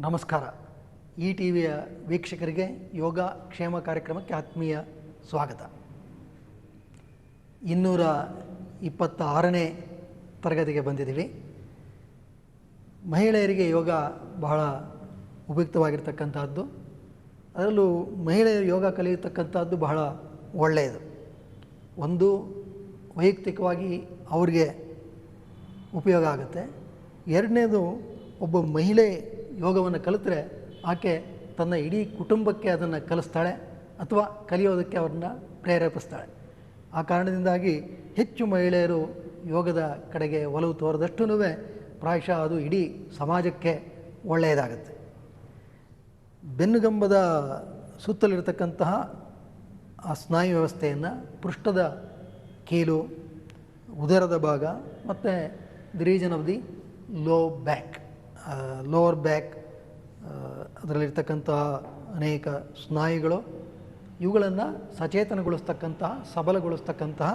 ನಮಸ್ಕಾರ. ಈ ಟಿವಿಯ ವೀಕ್ಷಕರಿಗೆ ಯೋಗ ಕ್ಷೇಮ ಕಾರ್ಯಕ್ರಮಕ್ಕೆ ಆತ್ಮೀಯ ಸ್ವಾಗತ. 226ನೇ ತರಗತಿಗೆ ಬಂದಿದ್ದೀವಿ. ಮಹಿಳೆಯರಿಗೆ ಯೋಗ ಬಹಳ ಉಪಯುಕ್ತವಾಗಿರ್ತಕ್ಕಂಥದ್ದು. ಅದರಲ್ಲೂ ಮಹಿಳೆಯರು ಯೋಗ ಕಲಿಯತಕ್ಕಂಥದ್ದು ಬಹಳ ಒಳ್ಳೆಯದು. ಒಂದು ವೈಯಕ್ತಿಕವಾಗಿ ಅವ್ರಿಗೆ ಉಪಯೋಗ ಆಗುತ್ತೆ. ಎರಡನೇದು, ಒಬ್ಬ ಮಹಿಳೆ ಯೋಗವನ್ನು ಕಲಿತರೆ ಆಕೆ ತನ್ನ ಇಡೀ ಕುಟುಂಬಕ್ಕೆ ಅದನ್ನು ಕಲಿಸ್ತಾಳೆ ಅಥವಾ ಕಲಿಯೋದಕ್ಕೆ ಅವ್ರನ್ನ ಪ್ರೇರೇಪಿಸ್ತಾಳೆ. ಆ ಕಾರಣದಿಂದಾಗಿ ಹೆಚ್ಚು ಮಹಿಳೆಯರು ಯೋಗದ ಕಡೆಗೆ ಒಲವು ತೋರದಷ್ಟೂ ಪ್ರಾಯಶಃ ಅದು ಇಡೀ ಸಮಾಜಕ್ಕೆ ಒಳ್ಳೆಯದಾಗುತ್ತೆ. ಬೆನ್ನುಗಂಬದ ಸುತ್ತಲಿರತಕ್ಕಂತಹ ಆ ಸ್ನಾಯು ವ್ಯವಸ್ಥೆಯನ್ನು ಪೃಷ್ಠದ ಕೀಲು, ಉದರದ ಭಾಗ ಮತ್ತು the region of the lower back ಅದರಲ್ಲಿರ್ತಕ್ಕಂತಹ ಅನೇಕ ಸ್ನಾಯುಗಳು, ಇವುಗಳನ್ನು ಸಚೇತನಗೊಳಿಸ್ತಕ್ಕಂತಹ, ಸಬಲಗೊಳಿಸ್ತಕ್ಕಂತಹ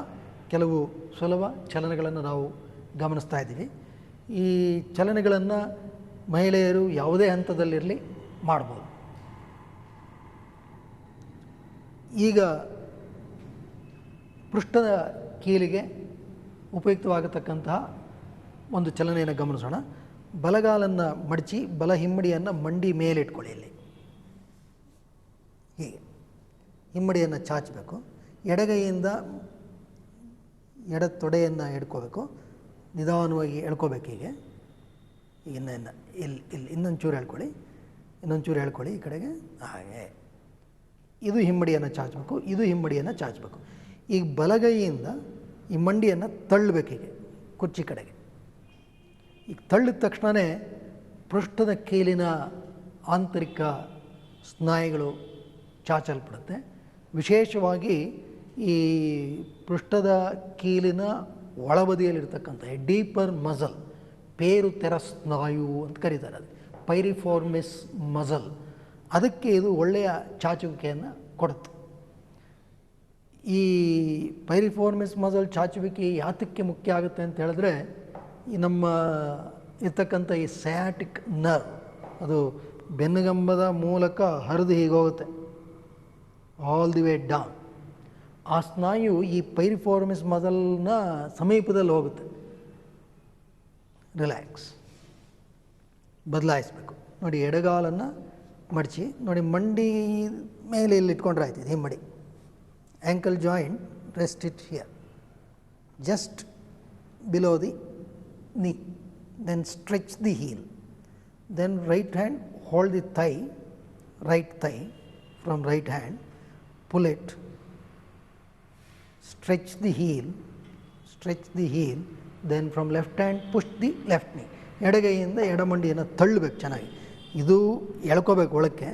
ಕೆಲವು ಸುಲಭ ಚಲನೆಗಳನ್ನು ನಾವು ಗಮನಿಸ್ತಾ ಇದ್ದೀವಿ. ಈ ಚಲನೆಗಳನ್ನು ಮಹಿಳೆಯರು ಯಾವುದೇ ಹಂತದಲ್ಲಿರಲಿ ಮಾಡ್ಬೋದು. ಈಗ ಪೃಷ್ಠದ ಕೀಲಿಗೆ ಉಪಯುಕ್ತವಾಗತಕ್ಕಂತಹ ಒಂದು ಚಲನೆಯನ್ನು ಗಮನಿಸೋಣ. ಬಲಗಾಲನ್ನು ಮಡಚಿ ಬಲ ಹಿಮ್ಮಡಿಯನ್ನು ಮಂಡಿ ಮೇಲಿಟ್ಕೊಳ್ಳಿ. ಇಲ್ಲಿ ಹೀಗೆ ಹಿಮ್ಮಡಿಯನ್ನು ಚಾಚಬೇಕು. ಎಡಗೈಯಿಂದ ಎಡ ತೊಡೆಯನ್ನು ಎಡ್ಕೋಬೇಕು. ನಿಧಾನವಾಗಿ ಎಳ್ಕೋಬೇಕು. ಹೀಗೆ ಇಲ್ಲಿ ಇನ್ನೊಂಚೂರು ಹೇಳ್ಕೊಳ್ಳಿ ಈ ಕಡೆಗೆ. ಹಾಗೆ ಇದು ಹಿಮ್ಮಡಿಯನ್ನು ಚಾಚಬೇಕು, ಇದು ಹಿಮ್ಮಡಿಯನ್ನು ಚಾಚಬೇಕು. ಈಗ ಬಲಗೈಯಿಂದ ಈ ಮಂಡಿಯನ್ನು ತಳ್ಳಬೇಕು ಹೀಗೆ ಕುರ್ಚಿ ಕಡೆಗೆ. ಈಗ ತಳ್ಳಿದ ತಕ್ಷಣವೇ ಪೃಷ್ಠದ ಕೀಲಿನ ಆಂತರಿಕ ಸ್ನಾಯುಗಳು ಚಾಚಲ್ಪಡುತ್ತೆ. ವಿಶೇಷವಾಗಿ ಈ ಪೃಷ್ಠದ ಕೀಲಿನ ಒಳಬದಿಯಲ್ಲಿರ್ತಕ್ಕಂಥ ಡೀಪರ್ ಮಸಲ್, ಪೇರು ತೆರ ಸ್ನಾಯು ಅಂತ ಕರೀತಾರೆ, ಅದು ಪೈರಿಫಾರ್ಮಿಸ್ ಮಸಲ್, ಅದಕ್ಕೆ ಇದು ಒಳ್ಳೆಯ ಚಾಚುವಿಕೆಯನ್ನು ಕೊಡುತ್ತೆ. ಈ ಪೈರಿಫಾರ್ಮಿಸ್ ಮಸಲ್ ಚಾಚುವಿಕೆ ಯಾತಕ್ಕೆ ಮುಖ್ಯ ಆಗುತ್ತೆ ಅಂತ ಹೇಳಿದ್ರೆ, ಈ ನಮ್ಮ ಇರ್ತಕ್ಕಂಥ ಈ ಸಯಾಟಿಕ್ ನರ್ವ್ ಅದು ಬೆನ್ನುಗಂಬದ ಮೂಲಕ ಹರಿದು ಹೀಗೆ ಹೋಗುತ್ತೆ ಆಲ್ ದಿ ವೇ ಡೌನ್. ಆ ಸ್ನಾಯು ಈ ಪೈರಿಫಾರ್ಮಿಸ್ ಮಸಲ್ನ ಸಮೀಪದಲ್ಲಿ ಹೋಗುತ್ತೆ. ರಿಲ್ಯಾಕ್ಸ್, ಬದಲಾಯಿಸಬೇಕು. ನೋಡಿ, ಎಡಗಾಲನ್ನು ಮಡಚಿ ನೋಡಿ, ಮಂಡಿ ಮೇಲೆ ಇಲ್ಲಿ ಇಟ್ಕೊಂಡ್ರೆ ಆಯ್ತು. ಇದು ಹಿಮ್ಮಡಿ. Ankle joint rest it here, just below the knee, then stretch the heel, then right hand hold the thigh, right thigh from right hand, pull it, stretch the heel, then from left hand push the left knee. ಎಡಗೈಯಿಂದ ಎಡಮಂಡಿಯನ್ನು ತಳ್ಳಬೇಕು ಚೆನ್ನಾಗಿ. ಇದು ಎಳ್ಕೋಬೇಕು ಒಳಕ್ಕೆ,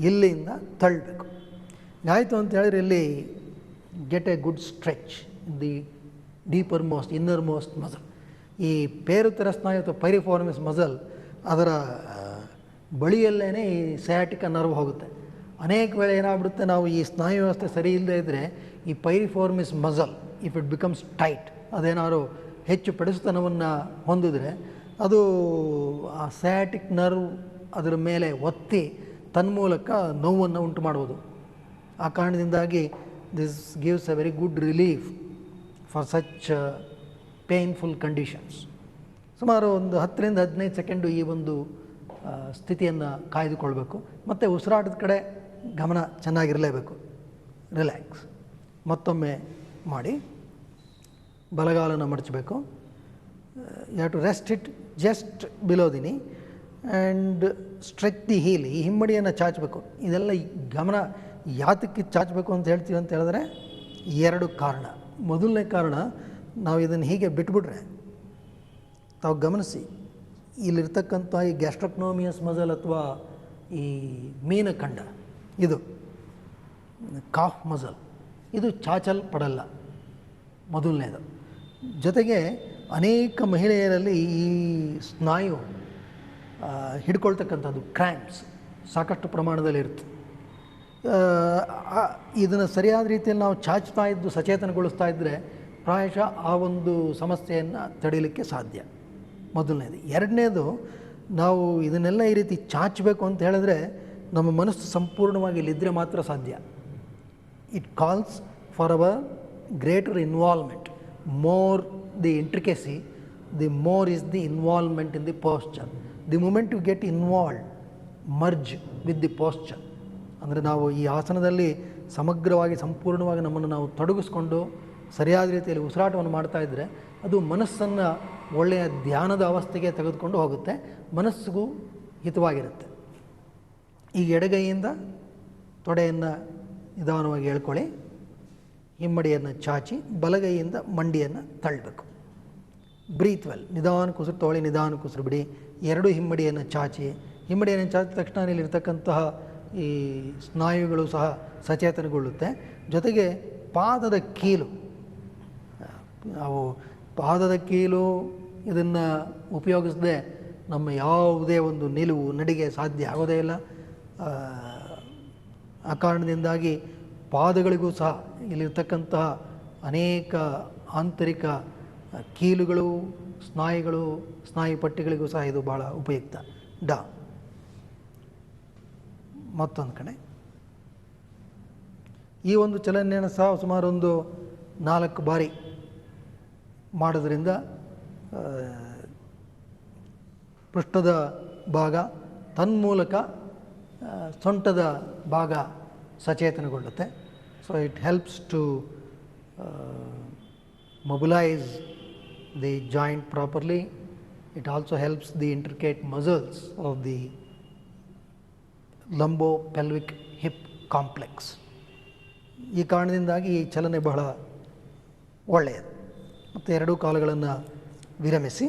ಇಲ್ಲಿಂದ ತಳ್ಳಬೇಕು. ಆಯಿತು ಅಂತ ಹೇಳಿದ್ರೆ ಇಲ್ಲಿ get A good stretch in the deeper most inner most muscle. ಈ ಪೇರುತ್ತರ ಸ್ನಾಯು ಅಥವಾ ಪೈರಿಫಾರ್ಮಿಸ್ ಮಸಲ್, ಅದರ ಬಳಿಯಲ್ಲೇ ಈ ಸಯಾಟಿಕ ನರ್ವ್ ಹೋಗುತ್ತೆ. ಅನೇಕ ವೇಳೆ ಏನಾಗ್ಬಿಡುತ್ತೆ, ನಾವು ಈ ಸ್ನಾಯು ವ್ಯವಸ್ಥೆ ಸರಿ ಇಲ್ಲದೆ ಇದ್ದರೆ ಈ piriformis muscle if it becomes tight, ಅದೇನಾದ್ರು ಹೆಚ್ಚು ಪಡಿಸ್ತನವನ್ನು ಹೊಂದಿದ್ರೆ ಅದು ಆ ಸಯಾಟಿಕ್ ನರ್ವ್ ಅದರ ಮೇಲೆ ಒತ್ತಿ ತನ್ಮೂಲಕ ನೋವನ್ನು ಉಂಟು ಮಾಡುವುದು. ಆ ಕಾರಣದಿಂದಾಗಿ this gives a very good relief for such painful conditions. ಸುಮಾರು ಒಂದು 10ರಿಂದ 15 ಸೆಕೆಂಡು ಈ ಒಂದು ಸ್ಥಿತಿಯನ್ನು ಕಾಯ್ದುಕೊಳ್ಬೇಕು. ಮತ್ತು ಉಸಿರಾಟದ ಕಡೆ ಗಮನ ಚೆನ್ನಾಗಿರಲೇಬೇಕು. ರಿಲ್ಯಾಕ್ಸ್. ಮತ್ತೊಮ್ಮೆ ಮಾಡಿ. ಬಲಗಾಲನ್ನು ಮಡಚಬೇಕು. You have to rest it just below the knee and stretch the heel. ಈ ಹಿಮ್ಮಡಿಯನ್ನು ಚಾಚಬೇಕು. ಇದೆಲ್ಲ ಗಮನ ಯಾತಕ್ಕೆ ಚಾಚಬೇಕು ಅಂತ ಹೇಳ್ತೀವಿ ಅಂತ ಹೇಳಿದ್ರೆ 2 ಕಾರಣ. ಮೊದಲನೇ ಕಾರಣ, ನಾವು ಇದನ್ನು ಹೀಗೆ ಬಿಟ್ಬಿಟ್ರೆ, ತಾವು ಗಮನಿಸಿ, ಇಲ್ಲಿರ್ತಕ್ಕಂಥ ಈ ಗ್ಯಾಸ್ಟ್ರಕ್ನೋಮಿಯಸ್ ಮಸಲ್ ಅಥವಾ ಈ ಮೀನಖಂಡ, ಇದು ಕಾಫ್ ಮಸಲ್, ಇದು ಚಾಚಲ್ಪಡಲ್ಲ. ಮೊದಲನೇದು. ಜೊತೆಗೆ ಅನೇಕ ಮಹಿಳೆಯರಲ್ಲಿ ಈ ಸ್ನಾಯು ಹಿಡ್ಕೊಳ್ತಕ್ಕಂಥದ್ದು ಕ್ರ್ಯಾಂಪ್ಸ್ ಸಾಕಷ್ಟು ಪ್ರಮಾಣದಲ್ಲಿ ಇರುತ್ತೆ. ಇದನ್ನು ಸರಿಯಾದ ರೀತಿಯಲ್ಲಿ ನಾವು ಚಾಚ್ತಾ ಇದ್ದು ಸಚೇತನಗೊಳಿಸ್ತಾ ಇದ್ದರೆ ಪ್ರಾಯಶಃ ಆ ಒಂದು ಸಮಸ್ಯೆಯನ್ನು ತಡೀಲಿಕ್ಕೆ ಸಾಧ್ಯ. ಮೊದಲನೇದು. ಎರಡನೇದು, ನಾವು ಇದನ್ನೆಲ್ಲ ಈ ರೀತಿ ಚಾಚಬೇಕು ಅಂತ ಹೇಳಿದ್ರೆ ನಮ್ಮ ಮನಸ್ಸು ಸಂಪೂರ್ಣವಾಗಿ ಇಲ್ಲಿದ್ದರೆ ಮಾತ್ರ ಸಾಧ್ಯ. It calls for our greater involvement. More the intricacy, the more is the involvement in the posture. The moment you get involve, merge with the posture, ಅಂದರೆ ನಾವು ಈ ಆಸನದಲ್ಲಿ ಸಮಗ್ರವಾಗಿ ಸಂಪೂರ್ಣವಾಗಿ ನಮ್ಮನ್ನು ನಾವು ತೊಡಗಿಸ್ಕೊಂಡು ಸರಿಯಾದ ರೀತಿಯಲ್ಲಿ ಉಸಿರಾಟವನ್ನು ಮಾಡ್ತಾ ಇದ್ದರೆ ಅದು ಮನಸ್ಸನ್ನು ಒಳ್ಳೆಯ ಧ್ಯಾನದ ಅವಸ್ಥೆಗೆ ತೆಗೆದುಕೊಂಡು ಹೋಗುತ್ತೆ, ಮನಸ್ಸಿಗೂ ಹಿತವಾಗಿರುತ್ತೆ. ಈಗ ಎಡಗೈಯಿಂದ ತೊಡೆಯನ್ನು ನಿಧಾನವಾಗಿ ಎಳ್ಕೊಳ್ಳಿ, ಹಿಮ್ಮಡಿಯನ್ನು ಚಾಚಿ ಬಲಗೈಯಿಂದ ಮಂಡಿಯನ್ನು ತಳ್ಳಬೇಕು. Breathe well. ನಿಧಾನಕ್ಕೆ ಉಸಿರು ತೊಗೊಳ್ಳಿ, ನಿಧಾನಕ್ಕೆ ಉಸಿರು ಬಿಡಿ. ಎರಡು ಹಿಮ್ಮಡಿಯನ್ನು ಚಾಚಿ, ಹಿಮ್ಮಡಿಯನ್ನು ಚಾಚಿದ ತಕ್ಷಣ ಇಲ್ಲಿರ್ತಕ್ಕಂತಹ ಈ ಸ್ನಾಯುಗಳು ಸಹ ಸಚೇತನಗೊಳ್ಳುತ್ತೆ. ಜೊತೆಗೆ ಪಾದದ ಕೀಲು, ನಾವು ಪಾದದ ಕೀಲು ಇದನ್ನು ಉಪಯೋಗಿಸದೆ ನಮ್ಮ ಯಾವುದೇ ಒಂದು ನಿಲುವು ನಡಿಗೆ ಸಾಧ್ಯ ಆಗೋದೇ ಇಲ್ಲ. ಆ ಕಾರಣದಿಂದಾಗಿ ಪಾದಗಳಿಗೂ ಸಹ ಇಲ್ಲಿರ್ತಕ್ಕಂತಹ ಅನೇಕ ಆಂತರಿಕ ಕೀಲುಗಳು, ಸ್ನಾಯುಗಳು, ಸ್ನಾಯು ಪಟ್ಟಿಗಳಿಗೂ ಸಹ ಇದು ಭಾಳ ಉಪಯುಕ್ತ. ಮತ್ತೊಂದು ಕಡೆ ಈ ಒಂದು ಚಲನೆಯನ್ನು ಸಹ ಸುಮಾರು ಒಂದು 4 ಬಾರಿ ಮಾಡೋದ್ರಿಂದ ಪೃಷ್ಠದ ಭಾಗ ತನ್ಮೂಲಕ ಸೊಂಟದ ಭಾಗ ಸಚೇತನಗೊಳ್ಳುತ್ತೆ. So it helps to mobilise the joint properly. It also helps the intricate muscles of the lumbopelvic hip complex. ಈ ಕಾರಣದಿಂದಾಗಿ ಈ ಚಲನೆ ಬಹಳ ಒಳ್ಳೆಯದು. ಮತ್ತು ಎರಡೂ ಕಾಲುಗಳನ್ನು ವಿರಮಿಸಿ